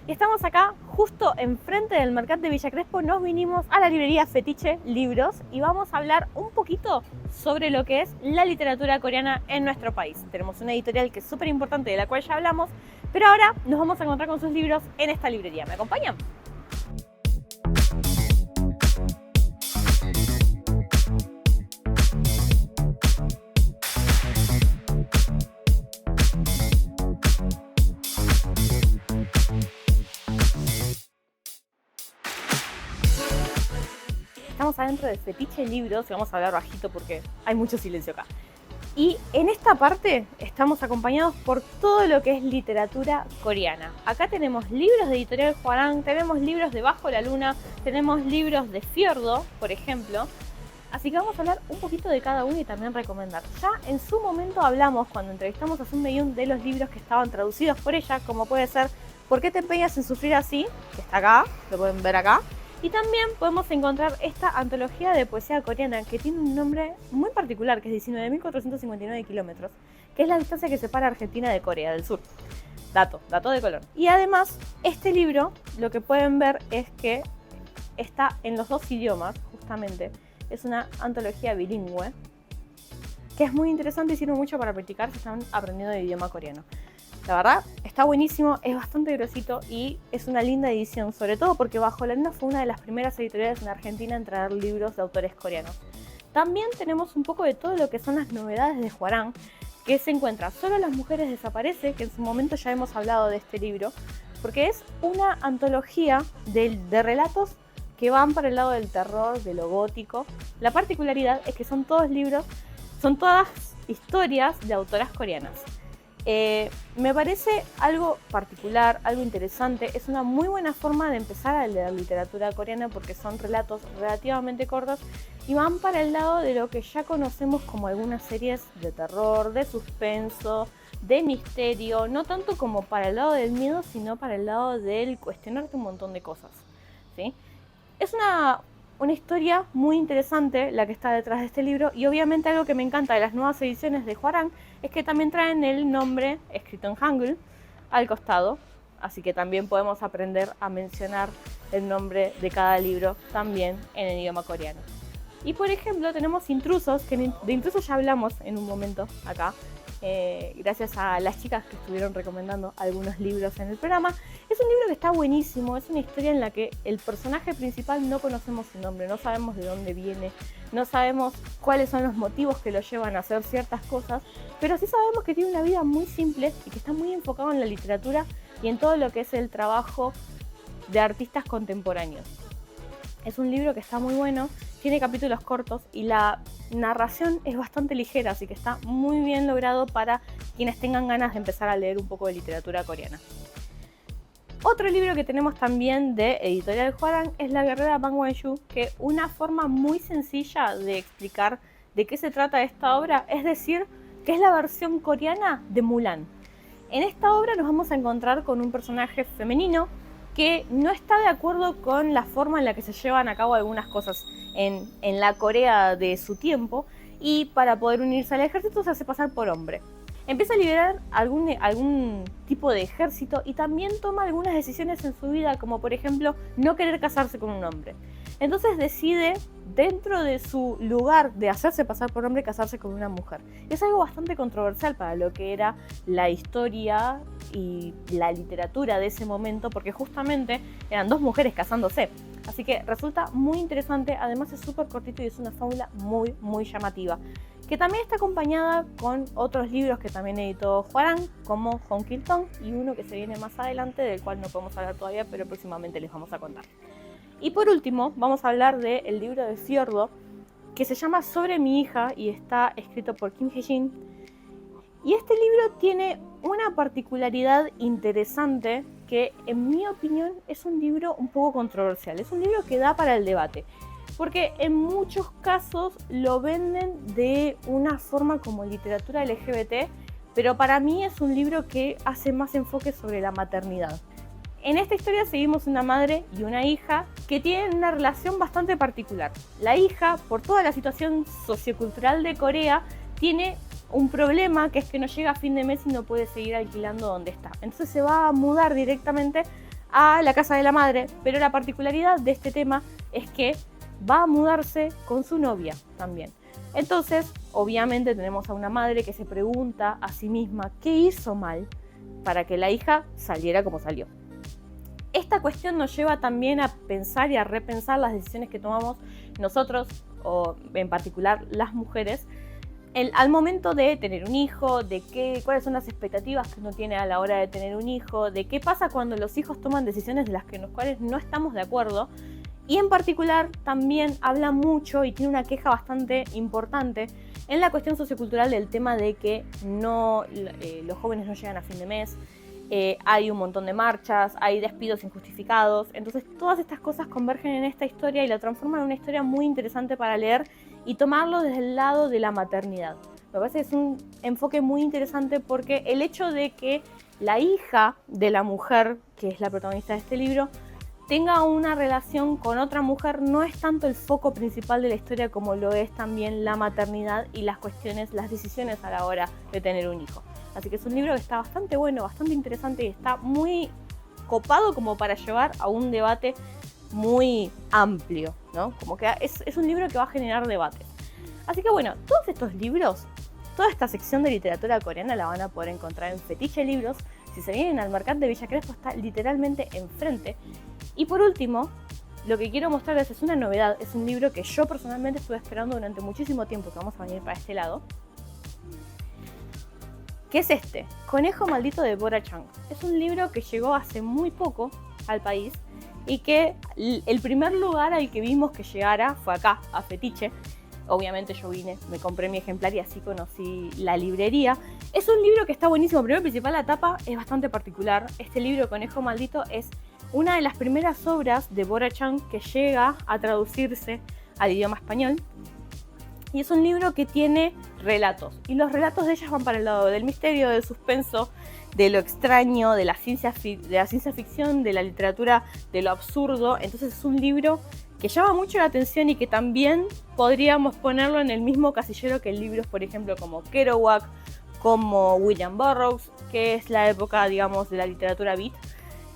Y estamos acá justo enfrente del Mercat de Villa Crespo. Nos vinimos a la librería Fetiche Libros y vamos a hablar un poquito sobre lo que es la literatura coreana en nuestro país. Tenemos una editorial que es súper importante, de la cual ya hablamos, pero ahora nos vamos a encontrar con sus libros en esta librería. ¿Me acompañan? Estamos adentro de Fetiche Libros y vamos a hablar bajito porque hay mucho silencio acá. Y en esta parte estamos acompañados por todo lo que es literatura coreana. Acá tenemos libros de Editorial Hwarang, tenemos libros de Bajo la Luna, tenemos libros de Fiordo, por ejemplo. Así que vamos a hablar un poquito de cada uno y también recomendar. Ya en su momento hablamos, cuando entrevistamos a Sun Mei-yoon, de los libros que estaban traducidos por ella, como puede ser ¿Por qué te empeñas en sufrir así?, que está acá, lo pueden ver acá. Y también podemos encontrar esta antología de poesía coreana que tiene un nombre muy particular, que es 19.459 kilómetros, que es la distancia que separa Argentina de Corea del Sur. Dato de color. Y además, este libro, lo que pueden ver es que está en los dos idiomas, justamente. Es una antología bilingüe, que es muy interesante y sirve mucho para practicar si están aprendiendo el idioma coreano. La verdad, está buenísimo, es bastante gruesito y es una linda edición, sobre todo porque Bajo la Luna fue una de las primeras editoriales en Argentina en traer libros de autores coreanos. También tenemos un poco de todo lo que son las novedades de Hwarang, que se encuentra Solo las mujeres desaparece, que en su momento ya hemos hablado de este libro, porque es una antología de relatos que van para el lado del terror, de lo gótico. La particularidad es que son todas historias de autoras coreanas. Me parece algo particular, algo interesante. Es una muy buena forma de empezar a leer literatura coreana porque son relatos relativamente cortos y van para el lado de lo que ya conocemos como algunas series de terror, de suspenso, de misterio, no tanto como para el lado del miedo, sino para el lado del cuestionarte un montón de cosas, ¿sí? Es una historia muy interesante la que está detrás de este libro, y obviamente algo que me encanta de las nuevas ediciones de Hwarang es que también traen el nombre escrito en Hangul al costado, así que también podemos aprender a mencionar el nombre de cada libro también en el idioma coreano. Y por ejemplo tenemos Intrusos, que de Intrusos ya hablamos en un momento acá, gracias a las chicas que estuvieron recomendando algunos libros en el programa. Es un libro que está buenísimo, es una historia en la que el personaje principal no conocemos su nombre, no sabemos de dónde viene, no sabemos cuáles son los motivos que lo llevan a hacer ciertas cosas, pero sí sabemos que tiene una vida muy simple y que está muy enfocado en la literatura y en todo lo que es el trabajo de artistas contemporáneos. Es un libro que está muy bueno, tiene capítulos cortos y la narración es bastante ligera, así que está muy bien logrado para quienes tengan ganas de empezar a leer un poco de literatura coreana. Otro libro que tenemos también de Editorial Hwarang es La guerrera Bang Won-yu, que una forma muy sencilla de explicar de qué se trata esta obra es decir que es la versión coreana de Mulan. En esta obra nos vamos a encontrar con un personaje femenino que no está de acuerdo con la forma en la que se llevan a cabo algunas cosas en la Corea de su tiempo, y para poder unirse al ejército se hace pasar por hombre. Empieza a liderar algún tipo de ejército y también toma algunas decisiones en su vida, como por ejemplo no querer casarse con un hombre. Entonces decide, dentro de su lugar de hacerse pasar por hombre, casarse con una mujer. Es algo bastante controversial para lo que era la historia y la literatura de ese momento, porque justamente eran dos mujeres casándose. Así que resulta muy interesante, además es súper cortito y es una fábula muy, muy llamativa, que también está acompañada con otros libros que también editó Hwarang, como Hong Kil-tong, y uno que se viene más adelante, del cual no podemos hablar todavía, pero próximamente les vamos a contar. Y por último, vamos a hablar del libro de Fiordo, que se llama Sobre mi hija y está escrito por Kim Hye-jin. Y este libro tiene una particularidad interesante que, en mi opinión, es un libro un poco controversial. Es un libro que da para el debate, porque en muchos casos lo venden de una forma como literatura LGBT, pero para mí es un libro que hace más enfoque sobre la maternidad. En esta historia seguimos una madre y una hija que tienen una relación bastante particular. La hija, por toda la situación sociocultural de Corea, tiene un problema, que es que no llega a fin de mes y no puede seguir alquilando donde está. Entonces se va a mudar directamente a la casa de la madre, pero la particularidad de este tema es que va a mudarse con su novia también. Entonces, obviamente tenemos a una madre que se pregunta a sí misma qué hizo mal para que la hija saliera como salió. Esta cuestión nos lleva también a pensar y a repensar las decisiones que tomamos nosotros, o en particular las mujeres, al momento de tener un hijo, de cuáles son las expectativas que uno tiene a la hora de tener un hijo, de qué pasa cuando los hijos toman decisiones de las cuales no estamos de acuerdo. Y en particular también habla mucho y tiene una queja bastante importante en la cuestión sociocultural del tema de que los jóvenes no llegan a fin de mes, hay un montón de marchas, hay despidos injustificados. Entonces todas estas cosas convergen en esta historia y la transforman en una historia muy interesante para leer y tomarlo desde el lado de la maternidad. Me parece que es un enfoque muy interesante porque el hecho de que la hija de la mujer, que es la protagonista de este libro, tenga una relación con otra mujer no es tanto el foco principal de la historia como lo es también la maternidad y las decisiones a la hora de tener un hijo. Así que es un libro que está bastante bueno, bastante interesante y está muy copado como para llevar a un debate muy amplio, ¿no? Como que es un libro que va a generar debates. Así que bueno, todos estos libros, toda esta sección de literatura coreana la van a poder encontrar en Fetiche Libros. Si se vienen al Mercat de Villa Crespo está literalmente enfrente. Y por último, lo que quiero mostrarles es una novedad, es un libro que yo personalmente estuve esperando durante muchísimo tiempo, que vamos a venir para este lado, que es Conejo Maldito de Bora Chang. Es un libro que llegó hace muy poco al país y que el primer lugar al que vimos que llegara fue acá, a Fetiche. Obviamente yo vine, me compré mi ejemplar y así conocí la librería. Es un libro que está buenísimo. Primero principal, la tapa es bastante particular. Este libro, Conejo Maldito, es una de las primeras obras de Bora Chang que llega a traducirse al idioma español. Y es un libro que tiene relatos. Y los relatos de ellas van para el lado del misterio, del suspenso, de lo extraño, de la ciencia ficción, de la literatura, de lo absurdo. Entonces es un libro que llama mucho la atención y que también podríamos ponerlo en el mismo casillero que libros, por ejemplo, como Kerouac, como William Burroughs, que es la época, digamos, de la literatura beat.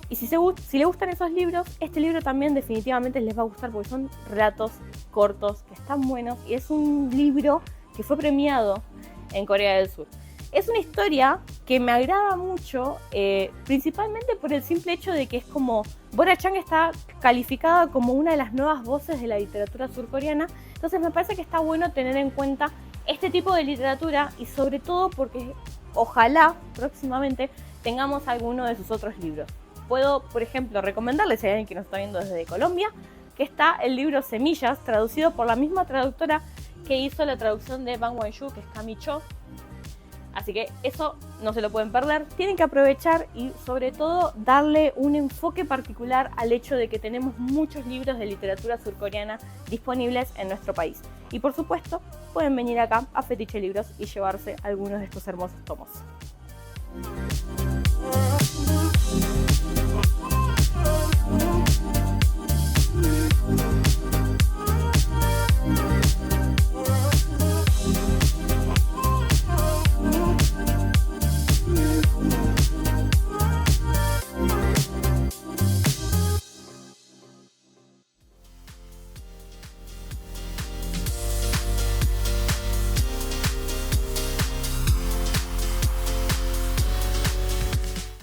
Y si les gustan esos libros, este libro también definitivamente les va a gustar porque son relatos cortos que están buenos y es un libro que fue premiado en Corea del Sur. Es una historia que me agrada mucho, principalmente por el simple hecho de que es como Bora Chang está calificada como una de las nuevas voces de la literatura surcoreana. Entonces me parece que está bueno tener en cuenta este tipo de literatura y sobre todo porque ojalá próximamente tengamos alguno de sus otros libros. Puedo, por ejemplo, recomendarles, si hay alguien que nos está viendo desde Colombia, que está el libro Semillas, traducido por la misma traductora que hizo la traducción de Bang Won-yu, que es Cami Cho. Así que eso no se lo pueden perder. Tienen que aprovechar y sobre todo darle un enfoque particular al hecho de que tenemos muchos libros de literatura surcoreana disponibles en nuestro país. Y por supuesto, pueden venir acá a Fetiche Libros y llevarse algunos de estos hermosos tomos.